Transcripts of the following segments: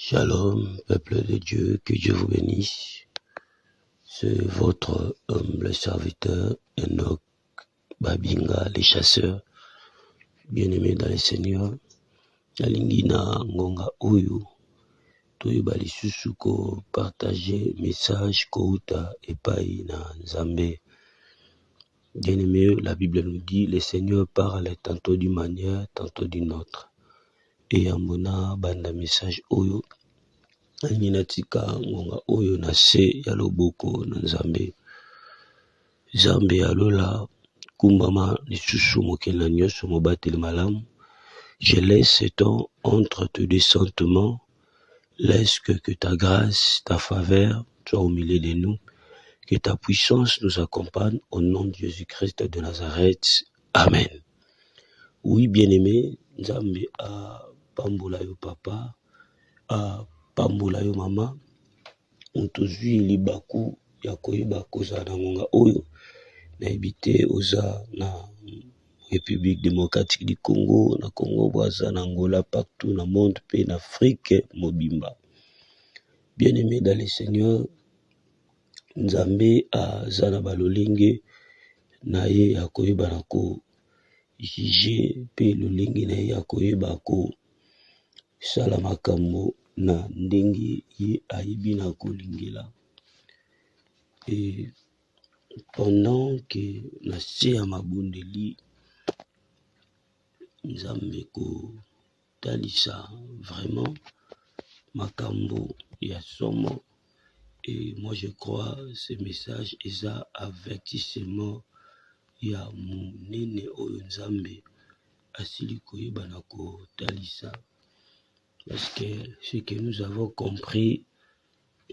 Shalom, peuple de Dieu, que Dieu vous bénisse. C'est votre humble serviteur, Enoch Babinga, les chasseurs, bien-aimés dans le Seigneur. Nalingi na ngonga oyo, toyeba lisusu ko partager message kouta epai na Nzambe. Bien-aimés, la Bible nous dit, le Seigneur parle tantôt d'une manière, tantôt d'une autre. Et amona banda message oyo, Ninatika ngonga oyo na se ya loboko na Nzambe. Nzambe alola kumbama lisusu mokili na nyonso mobateli malamu. Je laisse ce temps entre tes deux sentiments. Laisse que ta grâce, ta faveur soit au milieu de nous. Que ta puissance nous accompagne au nom de Jésus-Christ de Nazareth. Amen. Oui, bien-aimé, Nzambe a pambola yo papa, a pambola yo mama, ontozwi libaku ya koyeba koza na ngonga oyo na ebite oza na République démocratique du Congo, na Congo Brazza, na Angola, partout na monde pe na Afrique mobimba. Bien-aimé dans le Seigneur, Nzambe aza na balolenge na ye ya koyeba na ko juge pe lolenge na ye ya koyeba ko sala makambo na ndenge ye ayebi na kolingela. Et pendant que na se ya mabundeli Nzambe ko talisa vraiment makambo ya somo, et moi je crois ce message est un avertissement ya munene oyo Nzambe asili koyeba na ko talisa, parce que ce que nous avons compris,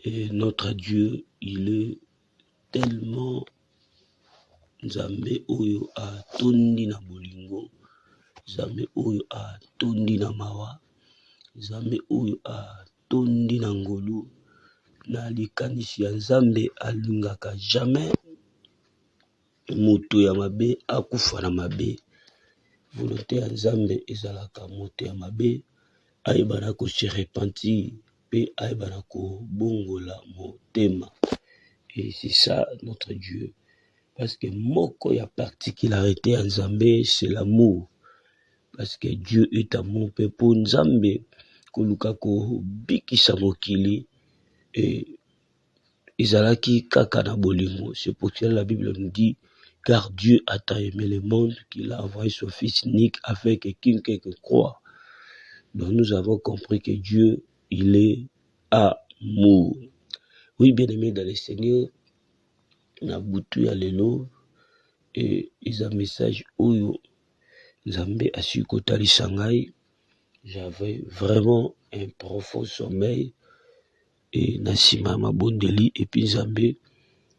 et notre Dieu il est tellement Nzambe oyo a tondi na bolingo, Nzambe oyo a tondi na mawa, Nzambe oyo a tondi na ngolu, na likanisi ya Nzambe alingaka jamais moto ya mabe akufa na mabe. Volonté ya Nzambe ezalaka moto ya mabe ayebana ko se repentir pe ayebana ko bongola motema. Et c'est ça notre Dieu. Parce que moko ya particularité ya Nzambe c'est l'amour. Parce que Dieu est amour. Pe pour Nzambe koluka ko bikisa mokili et ezalaki kaka na bolingo. C'est pour cela la Bible nous dit, car Dieu a tant aimé le monde qu'il a envoyé son Fils unique afin que quiconque croit. Donc nous avons compris que Dieu il est amour. Oui, bien-aimé dans le Seigneur, na butu ya lelo et ils a message oyo Nzambe asu kotalisa ngai. J'avais vraiment un profond sommeil et na sima mabondeli et puis Nzambe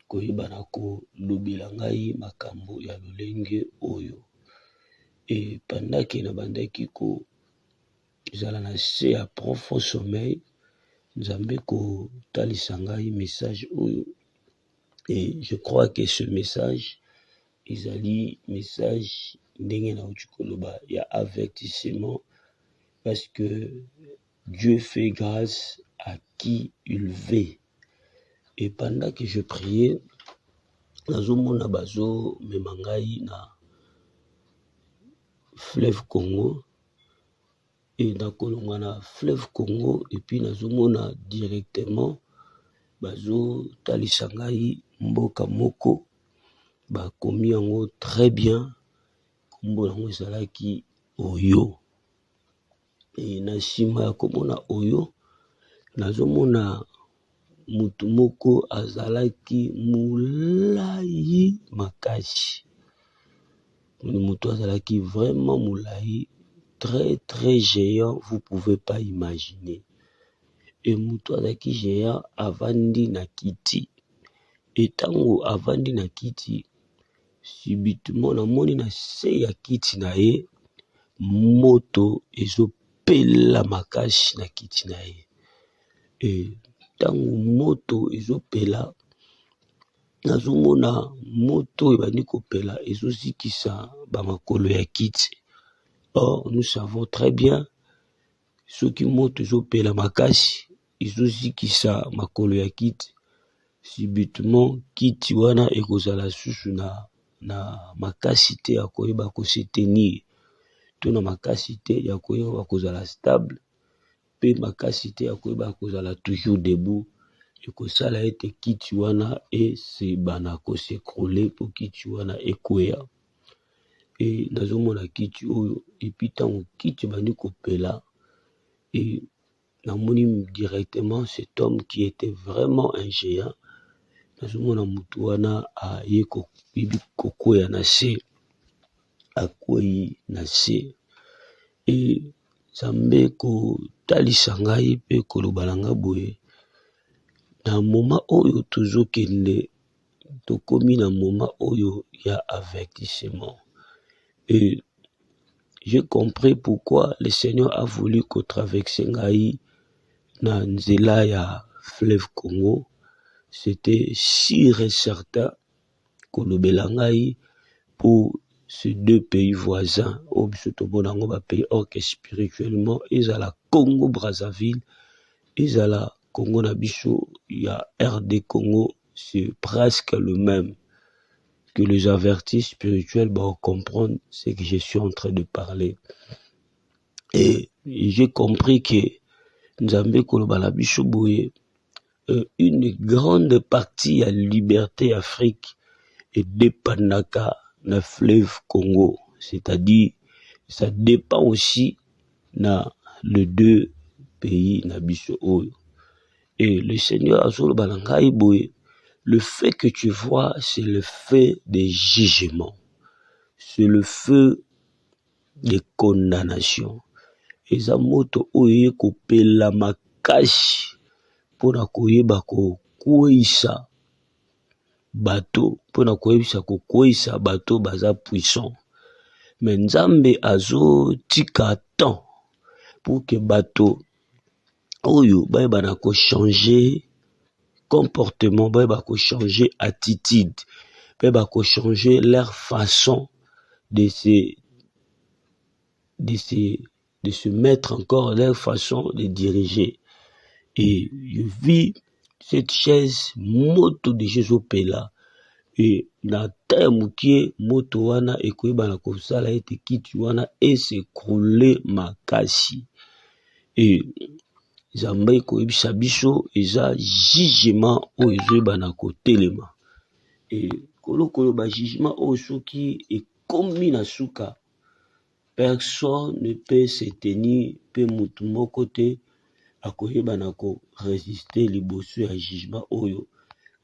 koyeba na ko lobela ngai makambo ya lolenge oyo. Et pendant que na bandaki ko zala na se ya profond sommeil, Nzambe ko talisa ngai message oyo. Et je crois que ce message ezali message ndenge na utukoloba ya avertissement, parce que Dieu fait grâce à qui il veut. Et pendant que je priais, nazomona bazo memangai na fleuve Congo, et na kolonga na fleuve Congo, et puis nazomona directement bazo talisa ngai mboka moko bakomi yango très bien, kombo yango ezalaki Oyo. Et na sima ya komona Oyo, nazomona mutu moko azalaki mulai makasi. Mutu azalaki vraiment mulai, très très géant, vous pouvez pas imaginer. Et mutu azalaki géant avandi na kiti. Et tango avandi na kiti, subitement namoni na se ya kiti na ye moto ezopela makasi na kiti na ye. Et tango moto ezopela, nazomona moto ebandi kopela ezozikisa ba makolo ya kiti. Or nous savons très bien soki moto ezopela makasi ezozikisa makolo ya kiti, subitement kiti wana ekozala susu na makasi te ya koyeba kosetenir, to na makasi te ya koyeba kozala stable, pe makasi te ya koyeba kozala toujours debout. Ekosala ete kiti wana esebana kosekrole po kiti wana ekweya. E nazomona kiti oyo epi ntango kiti bandi kopela, et namoni directement cet homme qui était vraiment un géant. Nazomona mutu wana aye kokwea na se, akwei na se. E Nzambe kotalisa ngai pe koloba na nga boye, na moma oyo tozokende tokomi na moma oyo ya avertissement. Et j'ai compris pourquoi le Seigneur a voulu qu'on traverse ngai na nzela ya fleuve Congo. C'était sûr et certain kolobela ngai pour ces deux pays voisins, au Bisotobonango ba pays or que spirituellement ezala Congo Brazzaville, ezala Congo na biso ya RD Congo, c'est presque le même. Que les avertis spirituels vont comprendre ce que je suis en train de parler. Et j'ai compris que Nzambe kolobala biso boye, une grande partie à liberté Afrique et dépendaka na fleuve Congo, c'est-à-dire ça dépend aussi na les deux pays na biso oyo. Et le Seigneur azolobala ngai boye, le feu que tu vois, c'est le feu des jugements. C'est le feu des condamnations. Eza moto oyo kopela makasi pona koyeba kokweyisa bato, pona koyebisa kokweyisa bato baza puissant. Mais Nzambe azo tika temps pour que bato oyo bayeba ko changer comportement, bayeba ko changer attitude, bayeba ko changer leur façon de se mettre encore, leur façon de diriger. Et je vis cette chaise moto de Jésus Pela, et na terme qui moto wana ekoyeba na kosala ete kiti wana esekroule makasi. Et Nzambe koyebisa biso eza jugement oyo ezoyeba na kotelema. Et kolokolo ba jugement oyo soki ekomi na suka, personne ne peut se tenir, pe mutu moko te akoyeba na ko résister liboso ya jugement oyo,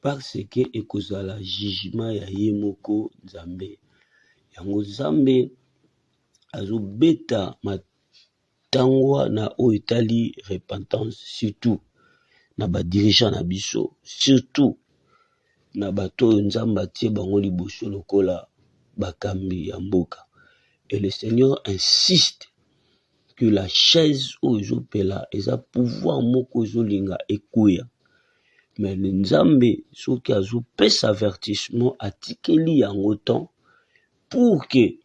parce que ekozala jugement ya ye moko Nzambe. Yango Nzambe azobeta matangwa na oyo etali repentance, surtout na ba dirigeant na biso, surtout na bato oyo Nzambe atie bango liboso lokola bakambi ya mboka. Et le Seigneur insiste que la chaise oyo ezopela eza pouvoir moko ezolinga ekweya. Mais le Nzambe soki azopesa avertissement atikeli yango temps pour que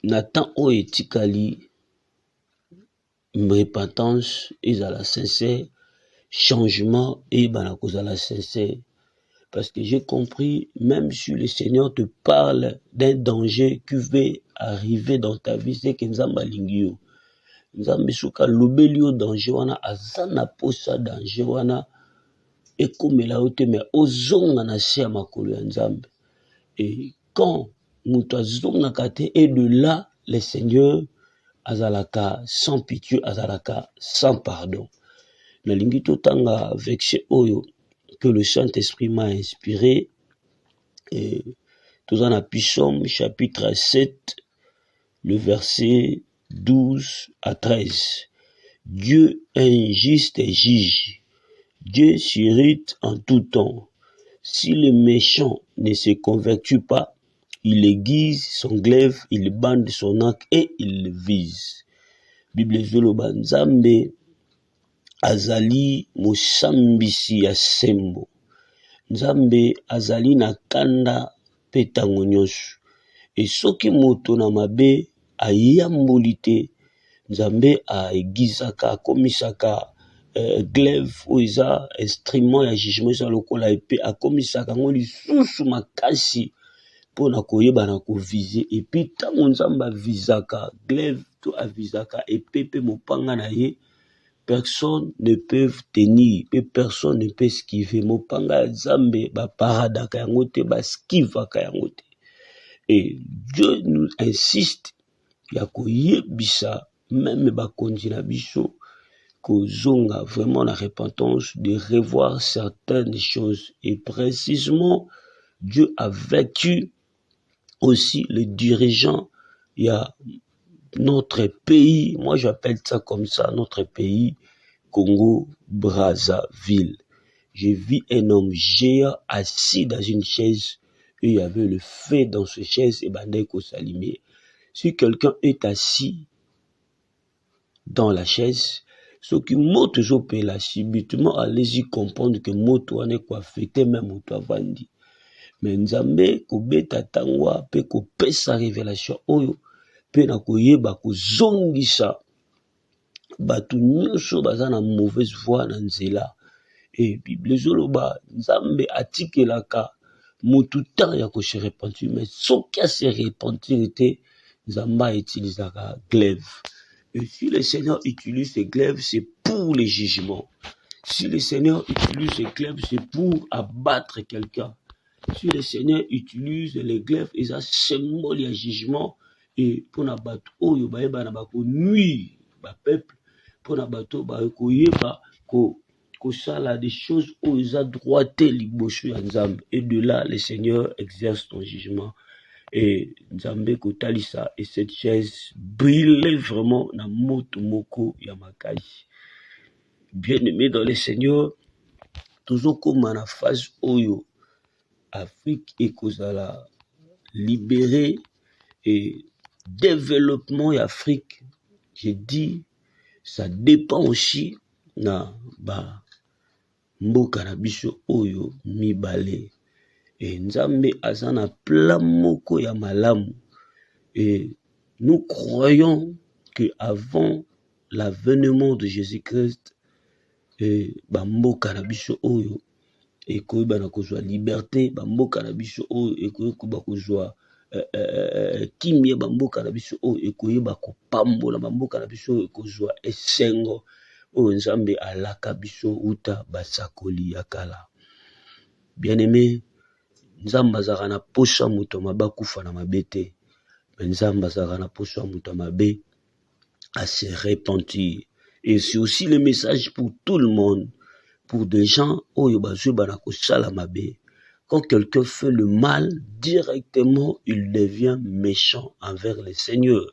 na temps oyo etikali repentance ezala sincère, changement ebana kozala sincère. Parce que j'ai compris, même si le Seigneur te parle d'un danger qui va arriver dans ta vie, c'est que Nzamba lingio. Nzambe suka lobeli o danger wana azana posa danger wana ekomela ote me ozonga na se ya makolo ya Nzambe. Et quand mutu azonga kate, et de là le Seigneur azalaka sans pitié, azalaka sans pardon. Na lingi totanga vexe oyo que le Saint-Esprit m'a inspiré, et tout en Psaume chapitre 7, le verset 12 à 13. Dieu est un juste juge. Dieu s'irrite en tout temps. Si le méchant ne se convertit pas, il aiguise son glaive, il bande son arc et il le vise. Bible zoloba Nzambe azali mosambisi ya sembo. Nzambe azali na kanda petango nyonso. Et soki moto na mabe ayamboli te, Nzambe aegizaka akomisaka glaive oyo eza instrument ya jugement eza lokola epée akomisaka yango lisusu makasi mpona koyeba na kovize epuis ntango Nzambe avizaka glaive to avizaka epée mpe mopanga na ye personne ne peut tenir, personne ne peut esquiver. Mopanga ya Nzambe baparadaka yango te, baskivaka yango te. Et Dieu nous insiste ya koyebisa même bakonzi na biso kozonga vraiment la repentance, de revoir certaines choses. Et précisément, Dieu a vêtu aussi les dirigeants. Il y a notre pays, moi j'appelle ça comme ça, notre pays, Congo-Brazzaville. J'ai vu un homme géant assis dans une chaise et il y avait le feu dans cette chaise et Bandeko s'allumer. Si quelqu'un est assis dans la chaise, ce qui mot toujours peut la subitement, allez-y comprendre que mot toi n'est quoi fêter même ou toi vandi. Mais Nzambe kobeta tangwa pe ko pesa révélation oyo pe na koyeba kozongisa batu nyonso baza na mauvaise voie na nzela. Et Bible zoloba Nzambe atikelaka mutu temps ya ko se repentir, mais soki a se repentir te Nzambe utilisaka glaive. Et si le Seigneur utilise ces glaives, c'est pour les jugements. Si le Seigneur utilise ces glaives, c'est pour abattre quelqu'un. Si le Seigneur utilise les glaives, ils ont symbole de jugement et pour n'abattre oyo baeba na bako nuire ba peuple pour n'abattre ba koyeba ko sala des choses où ils ont droité liboso ya Nzambe et de là le Seigneur exerce son jugement et Nzambe kotalisa et cette chaise brillait vraiment na moto moko ya makasi. Bien-aimé dans le Seigneur, toujours comme en phase oyo Afrique et kozala libérée et développement d'Afrique, j'ai dit, ça dépend aussi na ba mboka na biso oyo mibale. Et Nzambe azana plan moko ya malamu. Et nous croyons que avant l'avènement de Jésus-Christ, ba mboka na biso oyo et koyeba na kozwa liberté bamboka na biso oyo ekoyeba kozwa kimia bamboka na biso oyo ekoyeba kopambola bamboka na biso oyo ekozwa esengo oyo Nzambe alaka biso uta basakoli ya kala. Bien-aimé, Nzambe azaka na posa moto mabe akufa na mabe te, mais Nzambe azaka na posa moto mabe à se repentir. Et c'est aussi le message pour tout le monde. Pour des gens, quand quelqu'un fait le mal, directement, il devient méchant envers le Seigneur.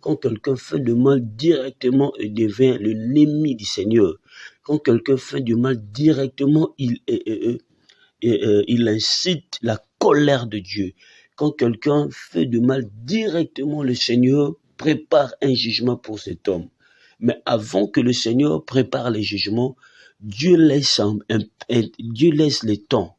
Quand quelqu'un fait le mal, directement, il devient l'ennemi du Seigneur. Quand quelqu'un fait du mal, directement, il incite la colère de Dieu. Quand quelqu'un fait du mal, directement, le Seigneur prépare un jugement pour cet homme. Mais avant que le Seigneur prépare les jugements, Dieu laisse le temps.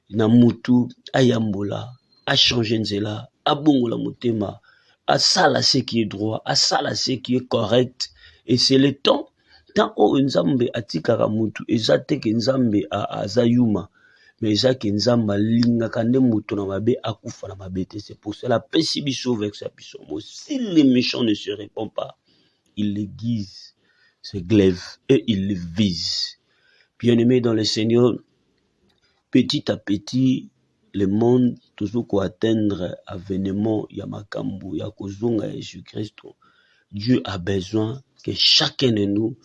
Namutu ayambola, a changé nzela, a bongola motema, a sala ce qui est droit, a sala ce qui est correct. Et c'est le temps. Tant o Nzambe atikaka mutu, ezate ke Nzambe azayuma, mais ezake Nzambe linga kande mutu na mabe akufa na mabe te. C'est pour cela pesi biso verset biso. Si les méchants ne se répondent pas, ils l'aiguisent, se glaive et ils le visent. Bien-aimés dans le Seigneur, petit à petit, le monde toujours qu'on atteindre avènement Yamakambu, Yakozonga Jésus-Christ. Dieu a besoin que chacun de nous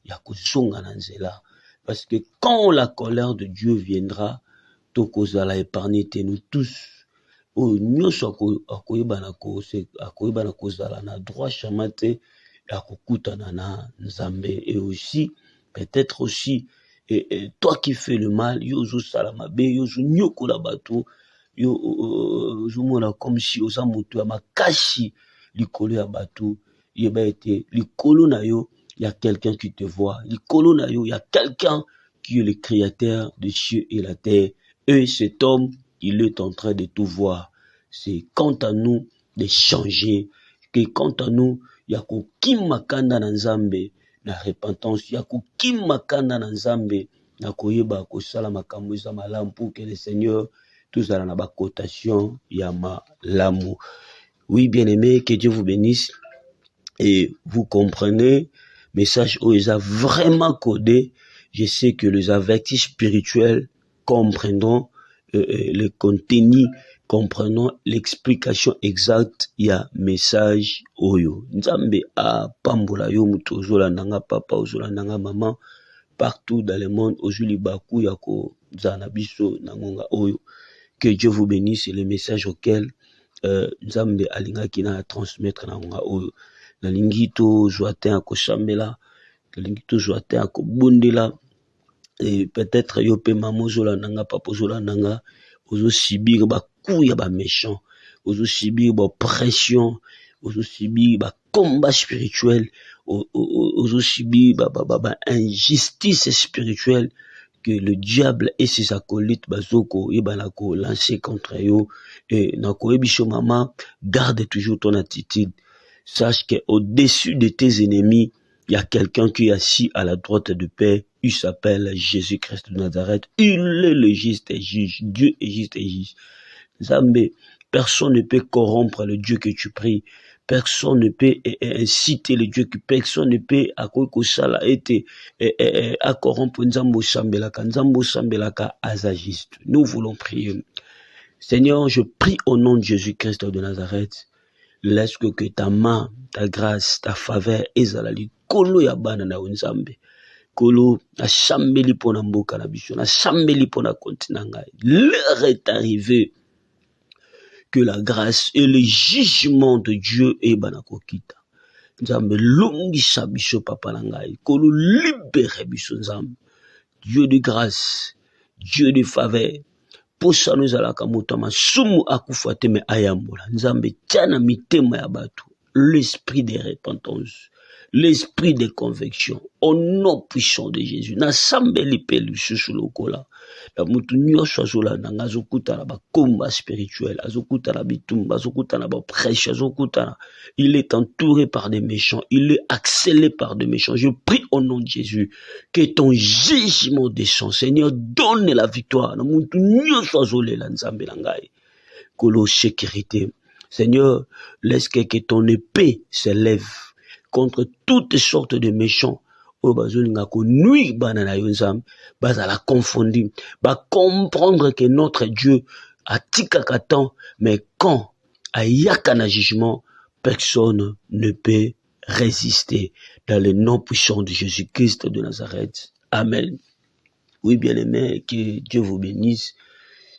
Yakozonga Nanzela. Parce que quand la colère de Dieu viendra, Tokozala épargner nous tous. Oh, nous sommes akoyeba kozala na droit chamate akokutana na Nzambe et aussi peut-être aussi et toi qui fais le mal, yozo salamabe, yozo nyokola bato, yozo mona comme si oza moto ya makashi likolo ya bato, yeba ete likolo na yo, il y a quelqu'un qui te voit, likolo na yo, il y a quelqu'un qui est le créateur des cieux et la terre, et cet homme, il est en train de tout voir. C'est quant à nous de changer, que quant à nous, ya kokima kanda na Nzambe na repentance, ya kokima kanda na Nzambe na koyeba kosala makambo eza malamu pour que le Seigneur tozala na ba cotation ya malamu. Oui, bien-aimé, que Dieu vous bénisse. Et vous comprenez, message OESA vraiment codé. Je sais que les avertis spirituels comprendront le contenu, comprenons l'explication exacte. Il y a message Oyo. Nzambe a pambola yo mutozola nanga papa ozola nanga maman partout dans le monde ozuli baku yako zanabiso nangonga Oyo. Que Dieu vous bénisse. C'est le message auquel Nzambe alinga kina transmettre nangonga Oyo. Nalingi to joatin ako chambela, nalingi to joatin ako bundela, et peut-être yo pe mamozola nanga papozola nanga, ozo subir ba coup ya ba méchant, ozo subir ba pression, ozo subir ba combat spirituel, ozo subir ba injustice spirituelle que le diable et ses acolytes bazoko ibanako lancer contre yo. Et nako ebisho mama, garde toujours ton attitude. Sache qu'au-dessus de tes ennemis, il y a quelqu'un qui est assis à la droite de paix. Il s'appelle Jésus-Christ de Nazareth. Il est le juste et juge. Dieu est juste et juge. Zambé, personne ne peut corrompre le Dieu que tu pries. Personne ne peut inciter le Dieu que personne ne peut à corrompre Nzambo Sambelaka azagiste. Nous voulons prier. Seigneur, je prie au nom de Jésus-Christ de Nazareth. Laisse que ta main, ta grâce, ta faveur, ezalali kolo ya bana na Nzambe. Kolo na chambeli pona mboka na biso, na chambeli pona continent ngai. L'heure est arrivée que la grâce et le jugement de Dieu est banakokita. Nzambe longisa biso papa na ngai. Kolo libere biso Nzambe. Dieu de grâce, Dieu de faveur. Posa nous alaka motama sumu akufate me ayambola. Nzambe tiana mitema ya batu. L'esprit de repentance, l'esprit de conviction, au nom puissant de Jésus. Na sambeli pelu susu lokola. La mutu nyosho azola nanga azokuta na ba combat spirituel, azokuta na bitumba, azokuta na ba prêche, azokuta na. Il est entouré par des méchants, il est accéléré par des méchants. Je prie au nom de Jésus que ton jugement descend. Seigneur, donne la victoire. Na mutu nyosho azola la nzambe langai. Kolo sécurité. Seigneur, laisse que ton épée s'élève contre toutes sortes de méchants. La confondre, comprendre que notre Dieu a tikakatan, mais quand a yakana jugement, personne ne peut résister. Dans le nom puissant de Jésus-Christ de Nazareth. Amen. Oui, bien-aimé, que Dieu vous bénisse.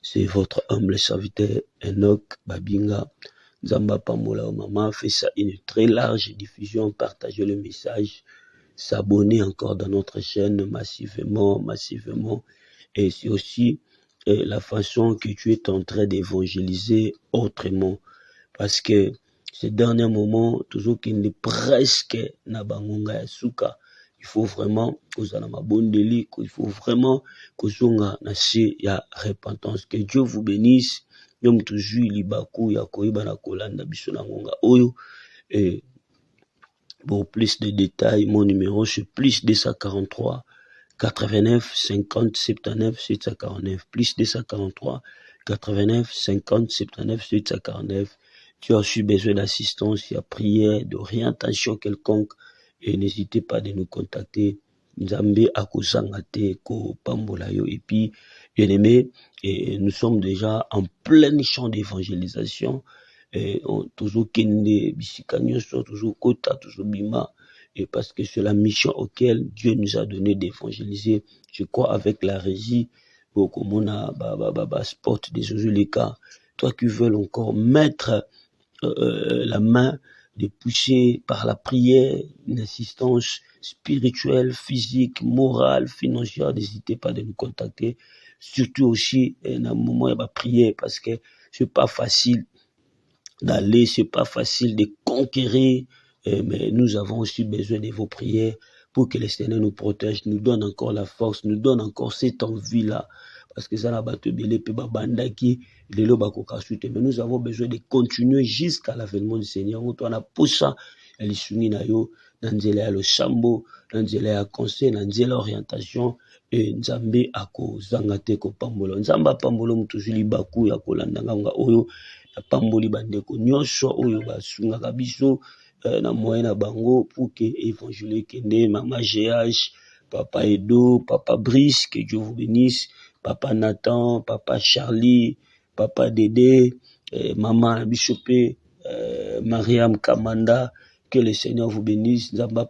C'est votre humble serviteur Enoch Babinga. Zamba Pamola Mama fait ça une très large diffusion, partagez le message, s'abonner encore dans notre chaîne massivement. Et c'est aussi la façon que tu es en train d'évangéliser autrement. Parce que ces derniers moments, toujours qu'il est presque nabangonga suka, il faut vraiment que il faut vraiment que ya repentance. Que Dieu vous bénisse. Yom toujours libaku ya koiba na kolanda biso na ngonga oyo. Et pour plus de détails, mon numéro c'est plus 243 89 50 79 749, plus 243 89 50 79 749. Tu as aussi besoin d'assistance, il y a prière, d'orientation quelconque, et n'hésitez pas de nous contacter. Nzambe akusangate ko pambola yo. Et puis, bien aimé, et nous sommes déjà en plein champ d'évangélisation. Toujours kende bisikanyo, toujours kota, toujours bima. Et parce que c'est la mission auquel Dieu nous a donné d'évangéliser. Je crois avec la régie, comme on a sport des Ozuleka. Toi qui veux encore mettre la main, de pousser par la prière, une assistance spirituelle, physique, morale, financière, n'hésitez pas de nous contacter. Surtout aussi, dans un moment, il va prier parce que c'est pas facile d'aller, c'est pas facile de conquérir, mais nous avons aussi besoin de vos prières pour que le Seigneur nous protège, nous donne encore la force, nous donne encore cette envie-là. Parce que ça n'a pas été belé, mais nous avons besoin de continuer jusqu'à l'avènement du Seigneur. On a pour ça, lisungi na yo na nzela ya losambo na nzela ya conseil na nzela orientation et nzambe akozanga te kopambola nzambe apambola mutu zuli baku ya kolanda nganga oyo apamboli bandeko nyonso oyo basungaka biso na moyen na bango pour que évangile kende mama GH papa Edo papa Brice que Dieu vous bénisse papa Nathan papa Charlie papa Dédé maman Bishopé Mariam Kamanda que le Seigneur vous bénisse nzamba